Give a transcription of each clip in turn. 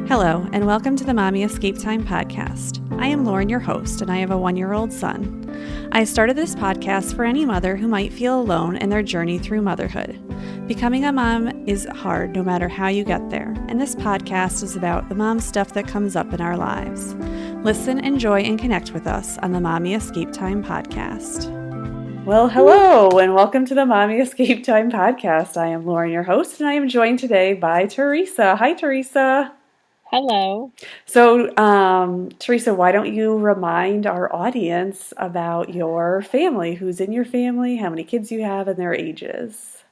Hello, and welcome to the Mommy Escape Time podcast. I am Lauren, your host, and I have a 1-year-old son. I started this podcast for any mother who might feel alone in their journey through motherhood. Becoming a mom is hard no matter how you get there, and this podcast is about the mom stuff that comes up in our lives. Listen, enjoy, and connect with us on the Mommy Escape Time podcast. Well, hello, and welcome to the Mommy Escape Time podcast. I am Lauren, your host, and I am joined today by Teresa. Hi, Teresa. Hello. So, Teresa, why don't you remind our audience about your family? Who's in your family, how many kids you have, and their ages?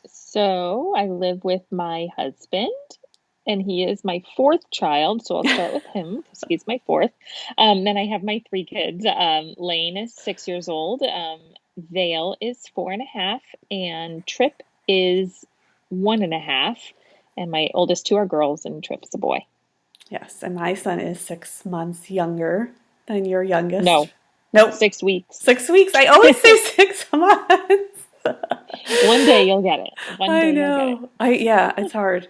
So I live with my husband, and he is my fourth child. So I'll start with him because he's my fourth. Then I have my three kids. Lane is 6 years old. Vale is 4.5, and Trip is 1.5. And my oldest two are girls, and Trip is a boy. Yes, and my son is 6 months younger than your youngest. Nope. 6 weeks. 6 weeks. I always say 6 months. One day you'll get it. I know. It's hard.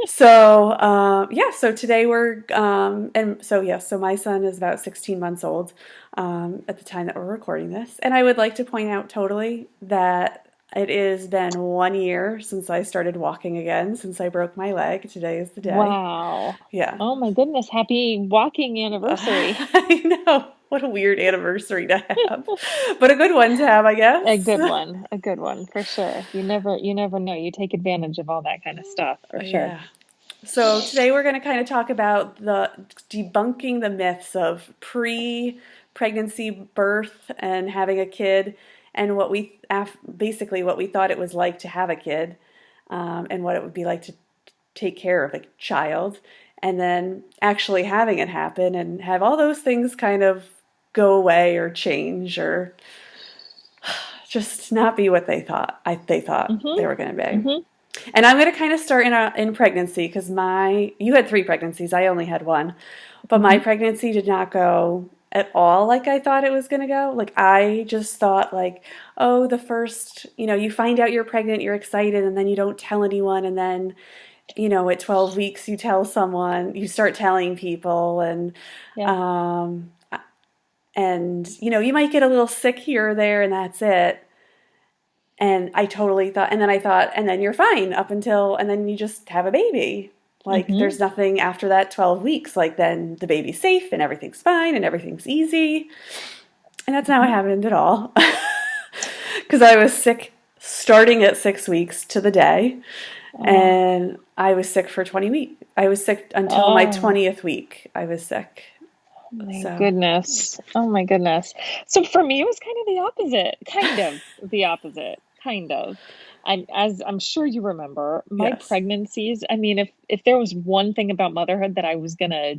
So, so today so my son is about 16 months old at the time that we're recording this. And I would like to point out totally that it has been 1 year since I started walking again, since I broke my leg. Today is the day. Wow. Yeah. Oh my goodness. Happy walking anniversary. I know. What a weird anniversary to have. But a good one to have, I guess. A good one for sure. You never know. You take advantage of all that kind of stuff for sure. Yeah. So today we're going to kind of talk about the debunking the myths of pre-pregnancy birth and having a kid, and what we thought it was like to have a kid, and what it would be like to take care of a child, and then actually having it happen and have all those things kind of go away or change or just not be what they thought they were going to be. Mm-hmm. And I'm going to kind of start in pregnancy because you had 3 pregnancies. I only had 1. But my pregnancy did not go at all like I thought it was going to go. Like, I just thought, like, oh, the first, you find out you're pregnant, you're excited, and then you don't tell anyone. And then, at 12 weeks, you tell someone, you start telling people. And, you might get a little sick here or there, and that's it. And I totally thought, and then you're fine and then you just have a baby. Like, there's nothing after that 12 weeks. Like, then the baby's safe and everything's fine and everything's easy. And that's not what happened at all. Because I was sick starting at 6 weeks to the day. And I was sick for 20 weeks. I was sick until my 20th week. I was sick. Oh my goodness. Oh my goodness. So for me, it was kind of the opposite. As I'm sure you remember, my pregnancies, I mean, if there was one thing about motherhood that I was going to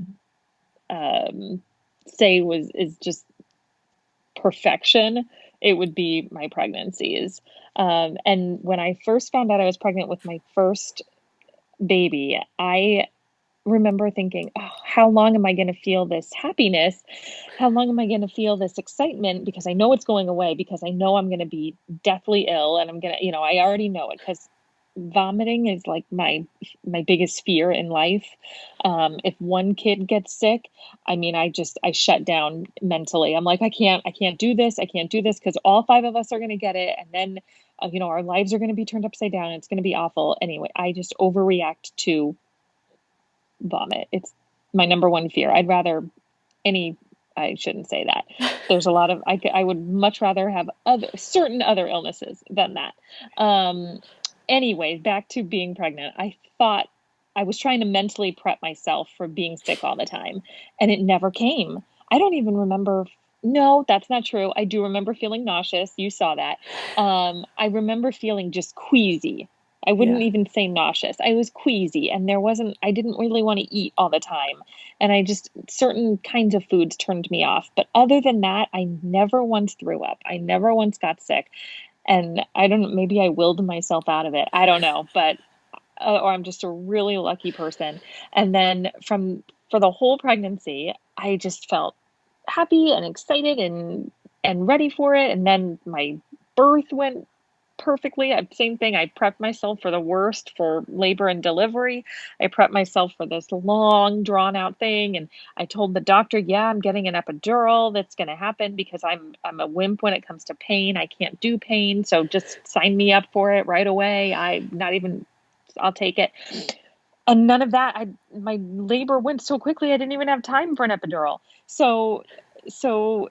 say is just perfection, it would be my pregnancies. And when I first found out I was pregnant with my first baby, I remember thinking, oh, how long am I going to feel this happiness? How long am I going to feel this excitement? Because I know it's going away, because I know I'm going to be deathly ill, and I'm going to, I already know it, because vomiting is like my biggest fear in life. If one kid gets sick, I mean, I shut down mentally. I'm like, I can't do this. I can't do this because all 5 of us are going to get it. And then, our lives are going to be turned upside down. It's going to be awful. Anyway, I just overreact to vomit. It's my number one fear. I shouldn't say that. There's a lot of, I would much rather have certain other illnesses than that. Anyway, back to being pregnant. I thought I was trying to mentally prep myself for being sick all the time, and it never came. I don't even remember. No, that's not true. I do remember feeling nauseous. You saw that. I remember feeling just queasy. I wouldn't even say nauseous. I was queasy, and I didn't really want to eat all the time. And certain kinds of foods turned me off. But other than that, I never once threw up. I never once got sick. And I don't know, maybe I willed myself out of it. I don't know, but, or I'm just a really lucky person. And then for the whole pregnancy, I just felt happy and excited and ready for it. And then my birth went perfectly. Same thing. I prepped myself for the worst for labor and delivery. I prepped myself for this long, drawn out thing. And I told the doctor, yeah, I'm getting an epidural. That's going to happen because I'm a wimp when it comes to pain. I can't do pain. So just sign me up for it right away. I'll take it. And none of that. My labor went so quickly. I didn't even have time for an epidural. So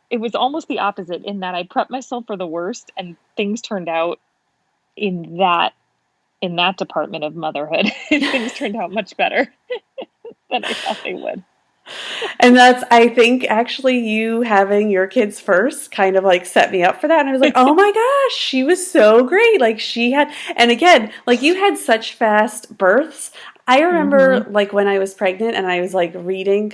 it was almost the opposite in that I prepped myself for the worst and things turned out in that department of motherhood. Things turned out much better than I thought they would. And that's, I think, actually you having your kids first kind of like set me up for that. And I was like, oh my gosh, she was so great. Like she had, and again, like you had such fast births. I remember like when I was pregnant and I was like reading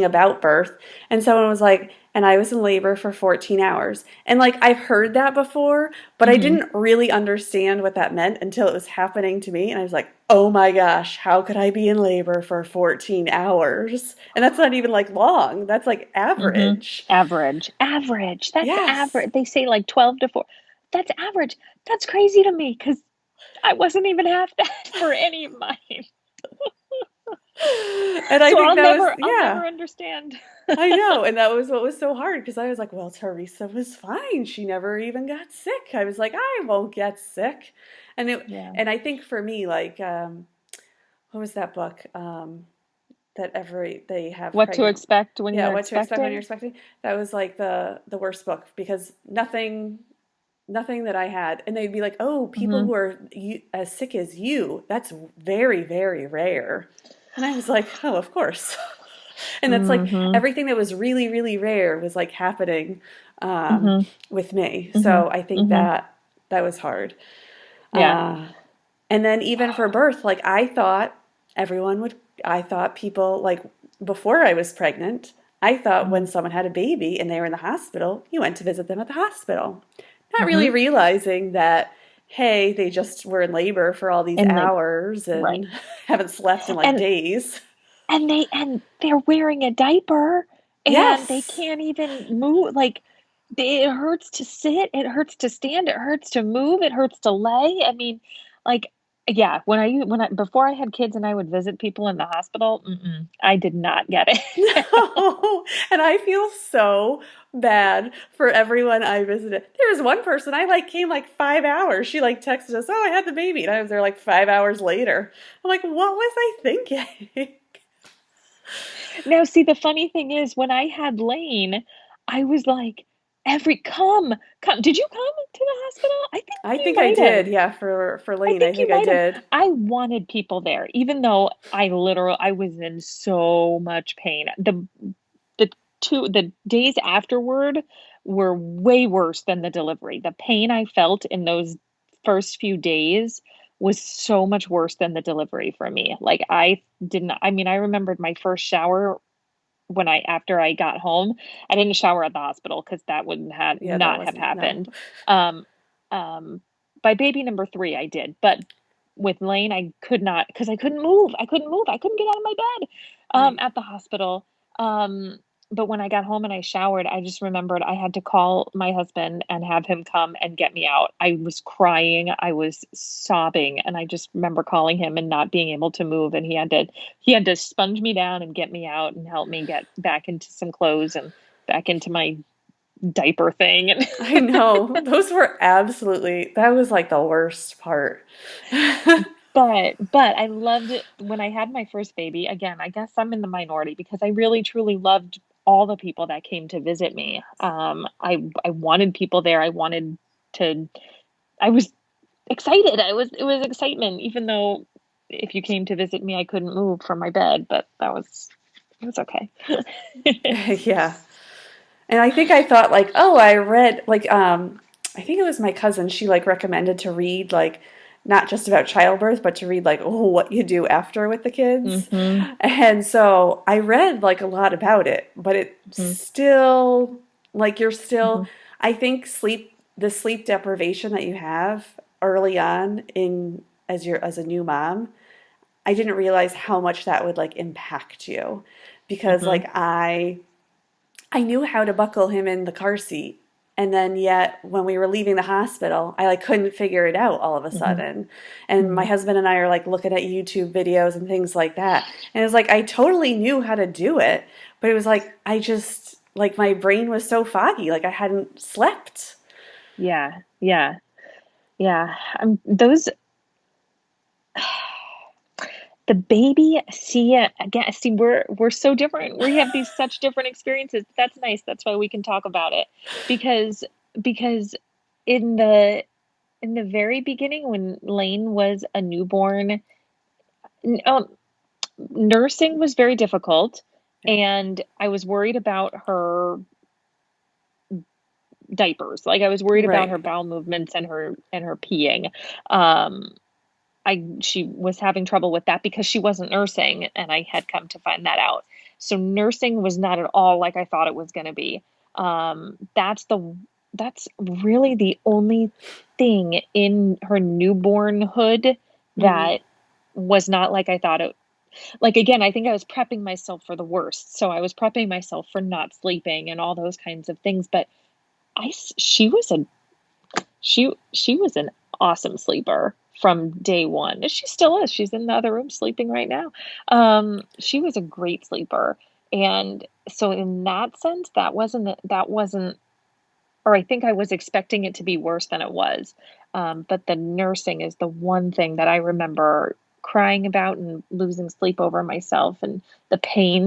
about birth, and someone was like, and I was in labor for 14 hours. And like I've heard that before, but I didn't really understand what that meant until it was happening to me. And I was like, oh my gosh, how could I be in labor for 14 hours? And that's not even like long. That's like average. Average. That's average. They say like 12 to 4. That's average. That's crazy to me because I wasn't even half that for any of mine. And I think I'll never understand. I know. And that was what was so hard because I was like, well, Teresa was fine. She never even got sick. I was like, I won't get sick. And and I think for me, like, what was that book? That they have What to expect when you're what to expect when you're expecting. That was like the worst book because nothing that I had, and they'd be like, oh, people who are as sick as you, that's very, very rare. And I was like, oh, of course. And that's like everything that was really, really rare was like happening with me. So I think that was hard. Yeah. And then even for birth, like I thought people, like before I was pregnant, I thought when someone had a baby and they were in the hospital, you went to visit them at the hospital. Not really realizing that, hey, they just were in labor for all these hours and haven't slept in like days. And they're wearing a diaper and they can't even move. Like it hurts to sit, it hurts to stand, it hurts to move, it hurts to lay. I mean, like, yeah, before I had kids and I would visit people in the hospital, I did not get it. No. And I feel so bad for everyone I visited. There was one person came like 5 hours. She like texted us, oh, I had the baby. And I was there like 5 hours later. I'm like, what was I thinking? Now, see, the funny thing is when I had Lane, I was like, come. Did you come to the hospital? I think I did. Yeah, for Lane, I think I did. I wanted people there, even though I was in so much pain. The days afterward were way worse than the delivery. The pain I felt in those first few days was so much worse than the delivery for me. Like I remembered my first shower after I got home. I didn't shower at the hospital because that wouldn't have happened. No. By baby number 3, I did, but with Lane, I could not because I couldn't move. I couldn't get out of my bed at the hospital. But when I got home and I showered, I just remembered I had to call my husband and have him come and get me out. I was crying. I was sobbing. And I just remember calling him and not being able to move. And he had to sponge me down and get me out and help me get back into some clothes and back into my diaper thing. I know. That was like the worst part. But I loved it when I had my first baby. Again, I guess I'm in the minority because I really truly loved all the people that came to visit me. I wanted people there. I was excited. It was excitement, even though if you came to visit me, I couldn't move from my bed, but it was okay. Yeah. And I think I thought like, oh, I read like, I think it was my cousin. She like recommended to read like, not just about childbirth, but to read like, oh, what you do after with the kids. And so I read like a lot about it, but it's still like I think the sleep deprivation that you have early on as a new mom, I didn't realize how much that would like impact you because like I knew how to buckle him in the car seat And then yet when we were leaving the hospital, I like couldn't figure it out all of a Mm-hmm. sudden. And my Mm-hmm. husband and I are like looking at YouTube videos and things like that. And it was like I totally knew how to do it, but it was like I just like my brain was so foggy, like I hadn't slept. Yeah. Yeah. Yeah. Those the baby, see, again, see, we're so different. We have these such different experiences. That's nice. That's why we can talk about it. Because because in the very beginning, when Lane was a newborn, um, nursing was very difficult, Yeah. and I was worried about her diapers. Like I was worried about her Right. bowel movements and her peeing. Um, she was having trouble with that because she wasn't nursing, and I had come to find that out. So nursing was not at all like I thought it was going to be. That's really the only thing in her newbornhood Hmm. that was not like I thought it. Like again, I think I was prepping myself for the worst. So I was prepping myself for not sleeping and all those kinds of things. But she was she was an awesome sleeper from day one. She still is. She's in the other room sleeping right now. She was a great sleeper. And so in that sense, that wasn't, or I think I was expecting it to be worse than it was. But the nursing is the one thing that I remember crying about and losing sleep over myself, and the pain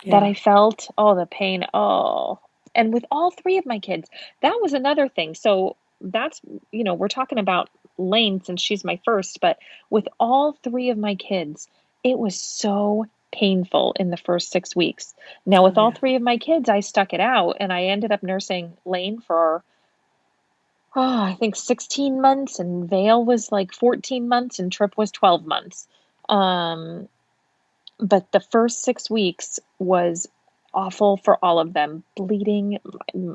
that Yeah. I felt. Oh, the pain. Oh, and with all three of my kids, that was another thing. So that's, we're talking about Lane since she's my first, but with all three of my kids, it was so painful in the first 6 weeks. Now, Oh with all yeah. three of my kids, I stuck it out and I ended up nursing Lane for, I think 16 months, and Vale was like 14 months, and Trip was 12 months. Um, but the first 6 weeks was awful for all of them, bleeding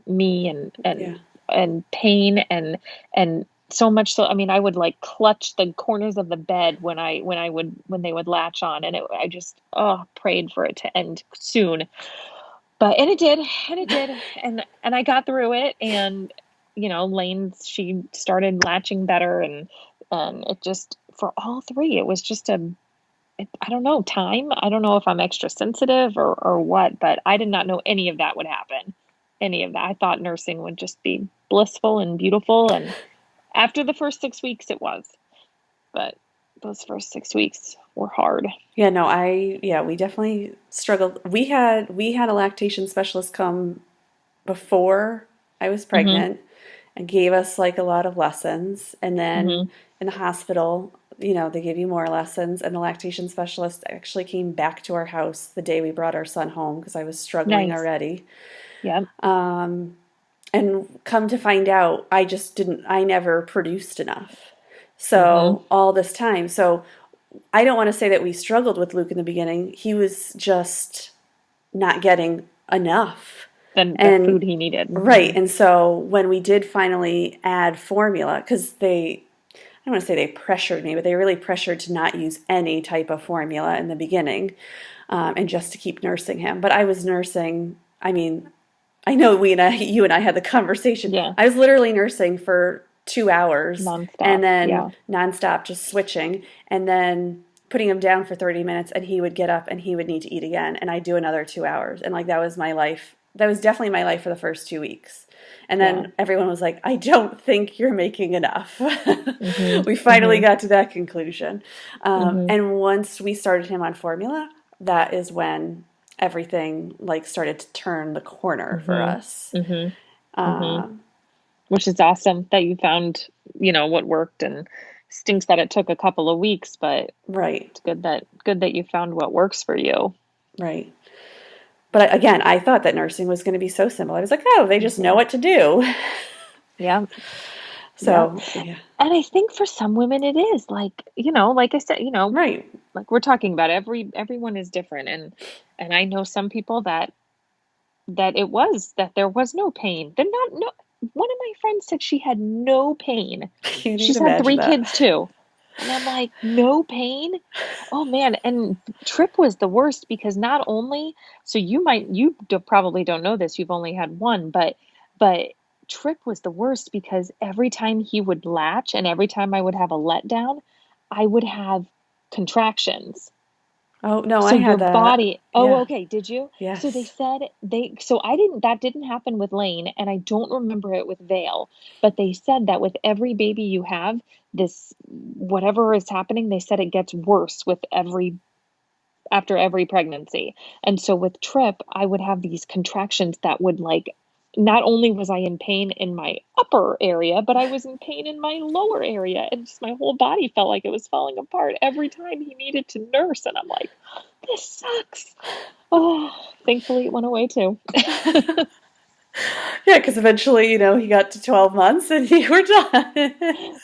me Yeah. and pain and so much so, I mean, I would like clutch the corners of the bed when they would latch on, and I just prayed for it to end soon. But and it did, and I got through it, and Lane, she started latching better, and it just, for all three, it was just I don't know, time. I don't know if I'm extra sensitive or what, but I did not know any of that would happen. Any of that. I thought nursing would just be blissful and beautiful, and after the first 6 weeks it was. But those first 6 weeks were hard. Yeah, no, we definitely struggled. We had a lactation specialist come before I was Mhm. pregnant and gave us like a lot of lessons. And then Mhm. in the hospital, they give you more lessons. And the lactation specialist actually came back to our house the day we brought our son home because I was struggling Nice. already. Yep. And come to find out, I never produced enough. Mhm. So all this time. So I don't want to say that we struggled with Luke in the beginning. He was just not getting enough. The And food he needed. right. Mhm. And so when we did finally add formula, because I don't want to say they pressured me, but they really pressured to not use any type of formula in the beginning, and just to keep nursing him. But I was nursing, I mean, I know you and I had the conversation. Yeah. I was literally nursing for 2 hours and Nonstop. then Yeah. nonstop, just switching, and then putting him down for 30 minutes, and he would get up and he would need to eat again, and I'd do another 2 hours. And like that was my life. That was definitely my life for the first 2 weeks. And Yeah. then everyone was like, I don't think you're making enough. Mhm. We finally Mhm. got to that conclusion. Mhm. And once we started him on formula, that is when everything like started to turn the corner for Mhm. us. Mhm. Mhm. Um, Which is awesome that you found, what worked, and stinks that it took a couple of weeks, but right, it's good that you found what works for you. right. But again, I thought that nursing was going to be so simple. I was like, oh, they just know Mhm. what to do. Yeah. Yeah. So, yeah, And I think for some women it is like, like I said, right. like we're talking about, everyone is different, and I know some people that there was no pain. They're not no One of my friends said she had no pain. You need She's to had imagine three that. kids too. And I'm like, no pain? Oh man. And Trip was the worst because not only, so you probably don't know this, you've only had one, but Trip was the worst because every time he would latch and every time I would have a letdown, I would have contractions. Oh, no, I So your had that. body, oh, Yeah. okay, did you? So they Yes. said so that didn't happen with Lane, and I don't remember it with Vale, but they said that with every baby you have, this, whatever is happening, they said it gets worse with after every pregnancy. And so with Trip, I would have these contractions that would like, not only was I in pain in my upper area, but I was in pain in my lower area. And just my whole body felt like it was falling apart every time he needed to nurse. And I'm like, this sucks. Oh, thankfully it went away too. Yeah, because eventually, he got to 12 months and you were done.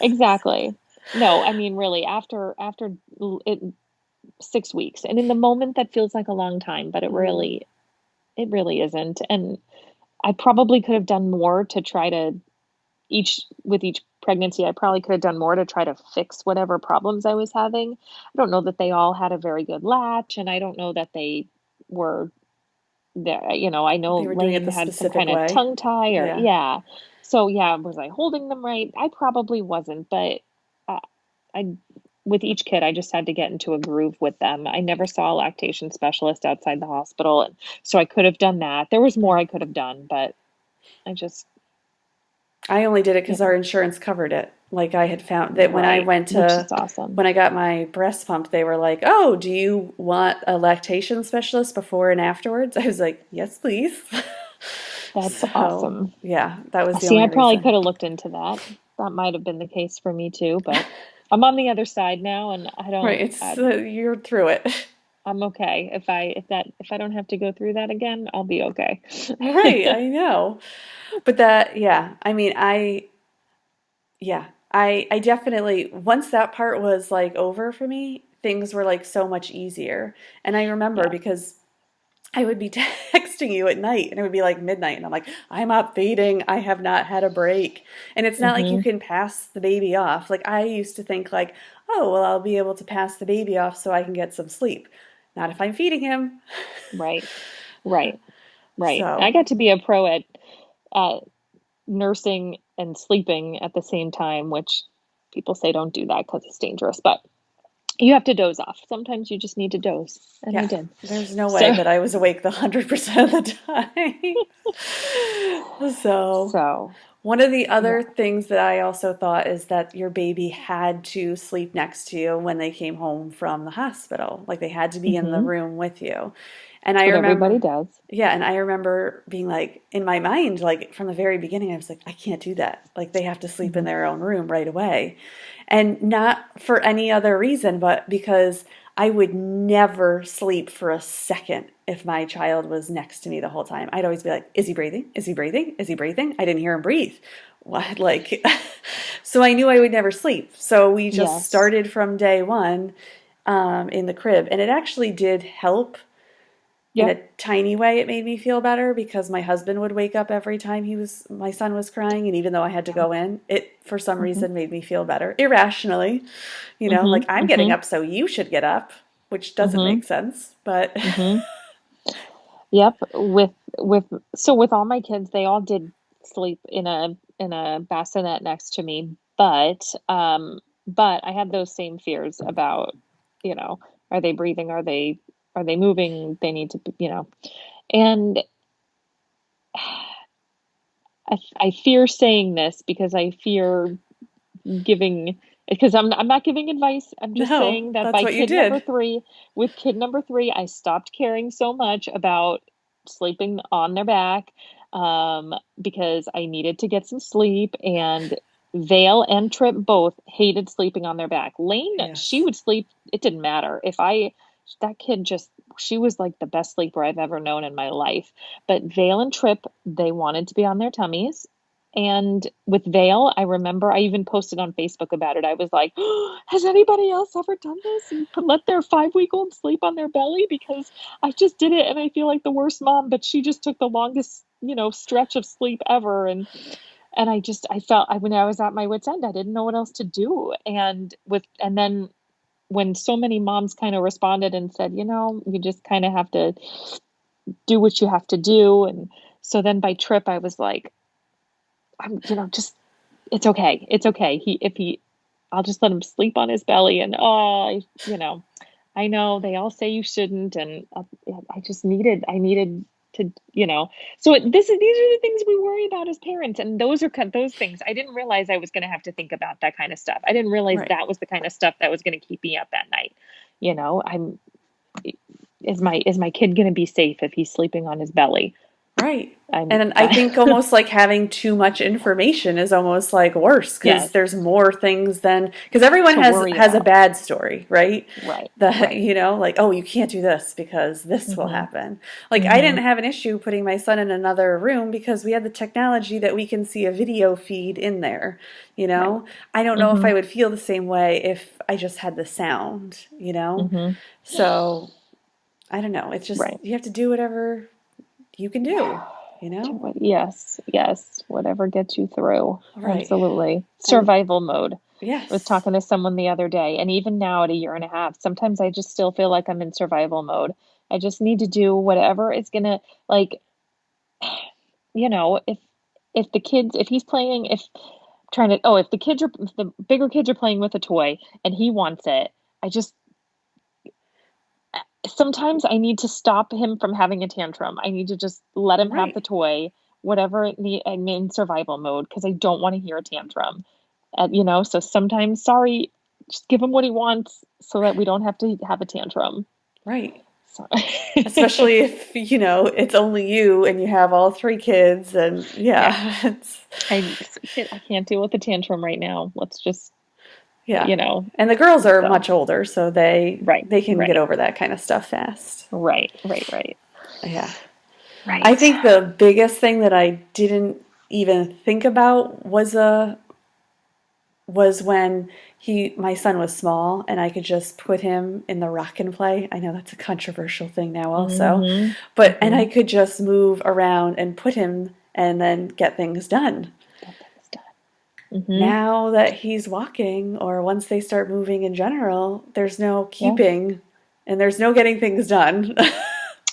Exactly. No, I mean, really, it, 6 weeks, and in the moment that feels like a long time, but Mhm. it really isn't. And I probably could have done more to try to with each pregnancy, I probably could have done more to try to fix whatever problems I was having. I don't know that they all had a very good latch, and I don't know that they were there. I know They were doing it Lane the had some specific kind of way. tongue tie or, Yeah. yeah. So, yeah, was I holding them right? I probably wasn't, but uh, I with each kid, I just had to get into a groove with them. I never saw a lactation specialist outside the hospital, and so I could have done that. There was more I could have done, but I just, I only did it yeah, because our insurance covered it. Like I had found that when I right, went which to is awesome. when I got my breast pump, they were like, "Oh, do you want a lactation specialist before and afterwards?" I was like, "Yes, please." That's So, awesome. yeah, that was the See, I only probably reason. could have looked into that. That might have been the case for me too, but I'm on the other side now, and Right, it's you're through it. I'm okay. If I don't have to go through that again, I'll be okay. Right, I know. But that, yeah, I mean, yeah, I definitely, once that part was like over for me, things were like so much easier. And I remember Yeah. because I would be texting you at night and it would be like midnight and I'm like, I'm up feeding. I have not had a break. And it's not like you Hmm. can pass the baby off. Like I used to think like, oh, well, I'll be able to pass the baby off so I can get some sleep. Not if I'm feeding him. Right. Right. Right. I So, got to be a pro at nursing and sleeping at the same time, which people say don't do that because it's dangerous, but you have to doze off. Sometimes you just need to doze, and I yeah, did. there's no way So, that I was awake the 100% of the time. So, so one of the other yeah. things that I also thought is that your baby had to sleep next to you when they came home from the hospital. Like they had to be in the Hmm. room with you. And That's I what everybody remember, does. yeah, and I remember being like, in my mind, like from the very beginning, I was like, I can't do that. Like they have to sleep in Hmm. their own room right away. And not for any other reason, but because I would never sleep for a second if my child was next to me the whole time. I'd always be like, is he breathing? Is he breathing? Is he breathing? I didn't hear him breathe. What? Like, so I knew I would never sleep. So we just Yes. started from day one in the crib. And it actually did help in a Yep. tiny way. It made me feel better because my husband would wake up every time my son was crying. And even though I had to go in, it for some Hmm. reason made me feel better irrationally. Hmm. Like I'm getting Hmm. up, so you should get up, which doesn't Hmm. make sense. But Hmm. Yep. With all my kids, they all did sleep in a bassinet next to me, but I had those same fears about, you know, are they breathing? Are they moving? They need to, and I fear saying this because I fear giving because I'm not giving advice. I'm just no, saying that that's by what you kid number did. 3, with kid number 3, I stopped caring so much about sleeping on their back, because I needed to get some sleep. And Vale and Trip both hated sleeping on their back. Lane, she Yes. would sleep. It didn't matter if I that kid just she was like the best sleeper I've ever known in my life. But Vale and Trip, they wanted to be on their tummies. And with Vale, I remember I even posted on Facebook about it. I was like, oh, has anybody else ever done this and let their 5-week-old sleep on their belly? Because I just did it and I feel like the worst mom, but she just took the longest, stretch of sleep ever. And I felt when I was at my wit's end, I didn't know what else to do. And then when so many moms kind of responded and said, you just kind of have to do what you have to do. And so then by Trip, I was like, I'm, just, it's okay. It's okay. I'll just let him sleep on his belly. And, I know they all say you shouldn't. And I needed to, these are the things we worry about as parents. And those are those things. I didn't realize I was going to have to think about that kind of stuff. I didn't realize Right. that was the kind of stuff that was going to keep me up at night. Is my kid going to be safe if he's sleeping on his belly? Right. And I think almost like having too much information is almost like worse because there's more things because everyone has a bad story, right? Right. Like, oh, you can't do this because this will happen. Like I didn't have an issue putting my son in another room because we had the technology that we can see a video feed in there, Right. I don't know if I would feel the same way if I just had the sound, So I don't know. It's just, you have to do whatever you can do, Yes. Whatever gets you through. Right. Absolutely. Survival mode. Yes. I was talking to someone the other day, and even now at a year and a half, sometimes I just still feel like I'm in survival mode. I just need to do whatever is gonna, like, if he's playing, if the bigger kids are playing with a toy and he wants it, sometimes I need to stop him from having a tantrum. I need to just let him have the toy, whatever I'm in survival mode because I don't want to hear a tantrum. So sometimes, sorry, just give him what he wants so that we don't have to have a tantrum. Right. So. Especially if, it's only you and you have all 3 kids and I can't deal with the tantrum right now. Let's just, and the girls are much older, so they can get over that kind of stuff fast. Right. Yeah. Right. I think the biggest thing that I didn't even think about was when my son was small and I could just put him in the rock and play. I know that's a controversial thing now also, but and I could just move around and put him and then get things done. Now that he's walking, or once they start moving in general, there's no keeping and there's no getting things done.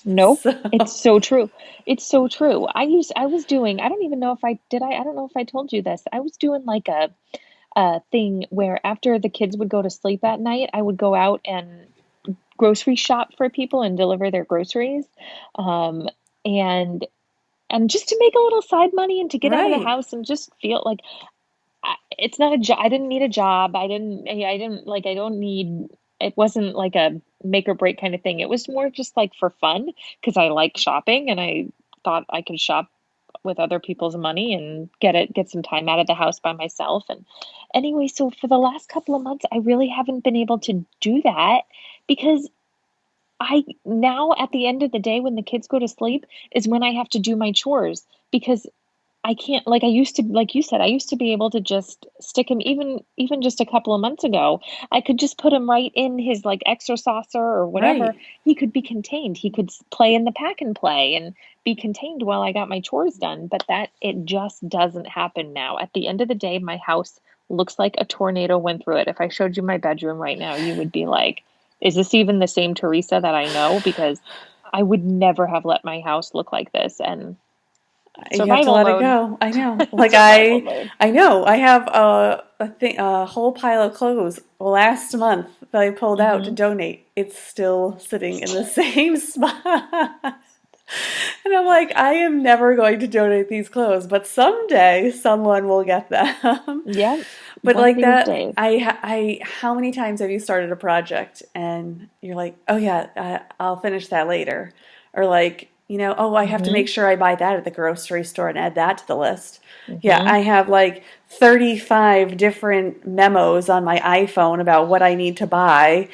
Nope. It's so true. It's so true. I was doing, I don't even know if I don't know if I told you this. I was doing like a thing where after the kids would go to sleep at night, I would go out and grocery shop for people and deliver their groceries. And just to make a little side money and to get out of the house and just feel like it's not a job. I didn't need a job. It wasn't like a make or break kind of thing. It was more just like for fun because I like shopping and I thought I could shop with other people's money and get some time out of the house by myself. And anyway, so for the last couple of months, I really haven't been able to do that because now at the end of the day, when the kids go to sleep is when I have to do my chores because I can't, like I used to, like you said, I used to be able to just stick him even just a couple of months ago. I could just put him right in his like extra saucer or whatever. Right. He could be contained. He could play in the pack and play and be contained while I got my chores done. But it just doesn't happen now. At the end of the day, my house looks like a tornado went through it. If I showed you my bedroom right now, you would be like, is this even the same Teresa that I know? Because I would never have let my house look like this. And you have to let it go. I know. Like I know. I have a whole pile of clothes last month that I pulled out to donate. It's still sitting in the same spot. And I'm like, I am never going to donate these clothes, but someday someone will get them. Yeah. But like that, I how many times have you started a project and you're like, oh yeah, I'll finish that later, or like, I have to make sure I buy that at the grocery store and add that to the list. Yeah, I have like 35 different memos on my iPhone about what I need to buy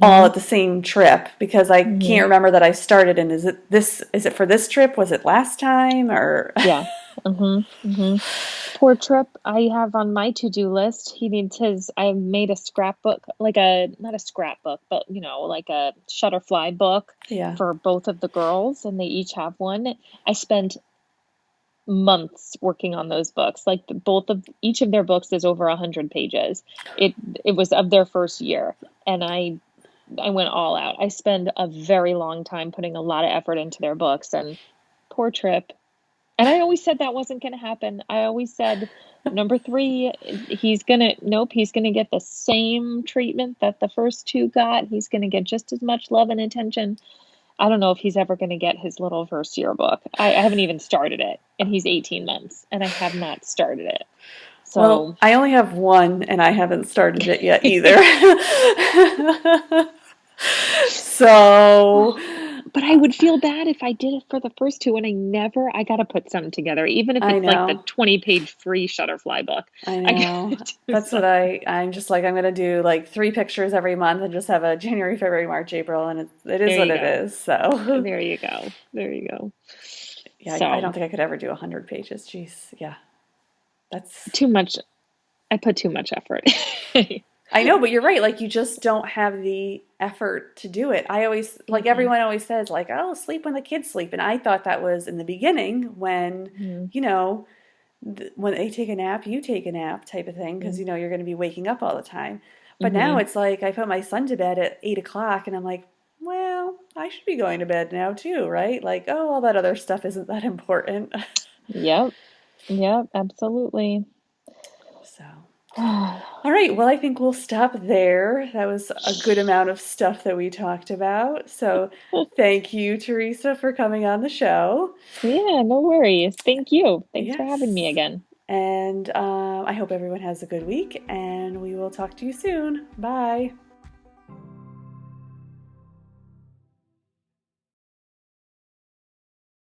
all at the same trip because I can't remember that I started. And is it for this trip? Was it last time or? Yeah. Poor Trip, I have on my to-do list. I made a scrapbook, not a scrapbook, but like a Shutterfly book for both of the girls, and they each have one. I spent months working on those books. Like each of their books is over 100 pages. It was of their first year, and I went all out. I spend a very long time putting a lot of effort into their books, and poor Trip. And I always said that wasn't going to happen. I always said, number 3, he's going to get the same treatment that the first 2 got. He's going to get just as much love and attention. I don't know if he's ever going to get his little verse yearbook. I haven't even started it, and he's 18 months, and I have not started it. So well, I only have one, and I haven't started it yet either. So, but I would feel bad if I did it for the first 2 and I got to put something together, even if it's like the 20-page free Shutterfly book. I know. That's what I'm just like, I'm going to do like 3 pictures every month and just have a January, February, March, April. And it is what it is. So there you go. There you go. Yeah. So, I don't think I could ever do 100 pages. Jeez. Yeah. That's too much. I put too much effort. I know, but you're right. Like, you just don't have the effort to do it. I always, like, everyone always says, like, oh, sleep when the kids sleep. And I thought that was in the beginning when, you know, when they take a nap, you take a nap type of thing. Because, you know, you're going to be waking up all the time. But now it's like, I put my son to bed at 8 o'clock and I'm like, well, I should be going to bed now too, right? Like, oh, all that other stuff isn't that important. Yep, absolutely. So, all right. Well, I think we'll stop there. That was a good amount of stuff that we talked about. So thank you, Teresa, for coming on the show. Yeah, no worries. Thank you. Thanks for having me again. And I hope everyone has a good week, and we will talk to you soon. Bye.